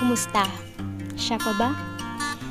Kumusta? Siya pa ba?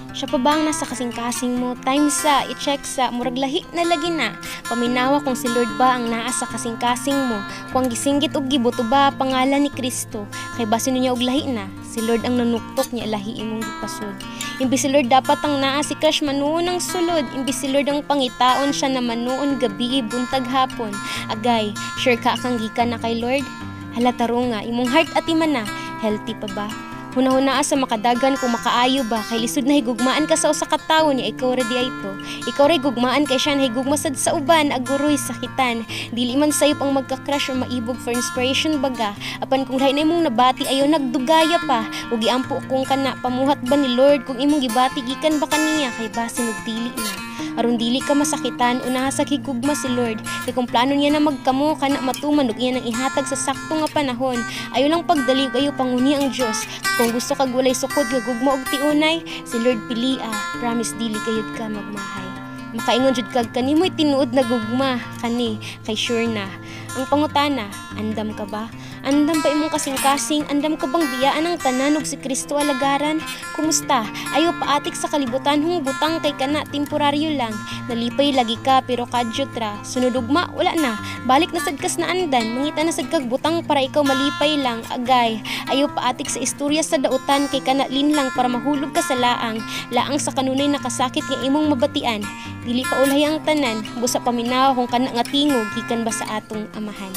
Siya pa ba ang nasa kasing-kasing mo? Time sa, i-check sa, murag lahi na lagi na. Paminawa kung si Lord ba ang naa sa kasing-kasing mo. Kung gisinggit og gibuto ba pangalan ni Kristo. Kay basin niya og lahi na. Si Lord ang nanuktok niya lahi imong gipasod. Imbis si Lord dapat ang naa si crush manuon ang sulod. Imbis si Lord ang pangitaon siya na manuon gabi buntag hapon. Agay, sure ka kang gikan na kay Lord? Halataro nga, imong heart at iman na, healthy pa ba? Hunahuna sa makadagan kung makaayo ba, kay lisod na higugmaan ka sa usa ka tawo niya, ikaw ra di ay to. Ikaw ra higugmaan kay siya na higugmasad sa uban, aguroy sakitan. Dili man sayop ang magka-crush o maibog for inspiration baga. Apan kung lahi na imong nabati ayo nagdugaya pa, ug giampo kung kana pamuhat ba ni Lord kung imong gibati gikan ba kaniya kay basin og dili na. Aron dili ka masakitan unaha sa higugma si Lord kay kung plano niya na magkamo kana matuman ug iya nang ihatag sa sakto nga panahon. Ayo lang pagdali ayo panguni ang Dios. Kung gusto kag walay sukod nga gugma og tiunay, si Lord pilia, promise dili kayud ka magmahay. Makaingon jud kag kanimoy tinuod na gugma kani kay sure na. Ang pangutana, andam ka ba? Andam ba imong kasing-kasing? Andam ka bang biyaan ang tanan ug si Kristo alagaran? Kumusta? Ayo paatik sa kalibutan hung butang kay kana temporaryo lang. Nalipay lagi ka pero kadyo tra. Sunod ugma wala na. Balik na sad kas na andan. Mangita na sad kag butang para ikaw malipay lang. Agay, ayo paatik sa istorya sa dautan kay kana linlang para mahulog ka sa laang. Laang sa kanunay nakasakit nga imong mabatian. Dili pa ulay ang tanan. Busa paminaw kung kana nga tingog gikan ba sa atong amahan.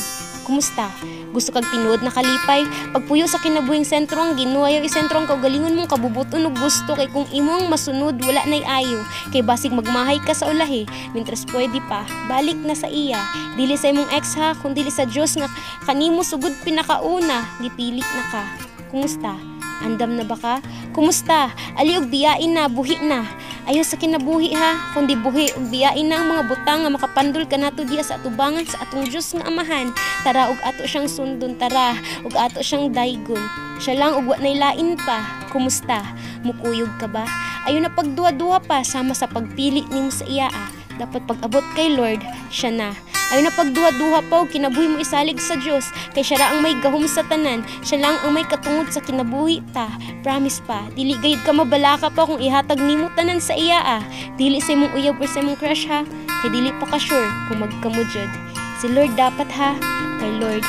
Kumusta? Gusto kag tinuod na kalipay? Pagpuyo sa kinabuhing sentro ang Ginoo ayaw isentro ang kaugalingon mong kabubuton ug gusto kay kung imong masunod wala nay ayo kay basig magmahay ka sa ulahi mintras pwede pa balik na sa iya dili sa imong ex ha kundi sa Dios nga kanimo sugod pinakauna gipili na ka. Kumusta? Andam na ba ka? Kumusta? Ali og biyain na buhi na. Ayaw sa kinabuhi ha, kundi buhi ug biyain na ang mga butang nga makapandol ka nato diya sa atubangan sa atong Dios nga amahan. Tara ug ato siyang sundon, tara ug ato siyang daygon. Siya lang ug wa nay lain pa. Kumusta? Mukuyog ka ba? Ayaw na pagduwa-duwa pa sama sa pagpili nimo sa iya. Dapat pag-abot kay Lord, siya na. Ayaw na pagduha-duha pa o kinabuhi mo isalig sa Diyos. Kay siya ra ang may gahom sa tanan. Siya lang ang may katungod sa kinabuhi ta. Promise pa, dili gayud ka mabalaka pa kung ihatag nimo tanan sa iya. Dili sa imong uyab or sa imong crush ha. Kay dili pa ka sure kung magkamudjod. Si Lord dapat ha. Kay Lord,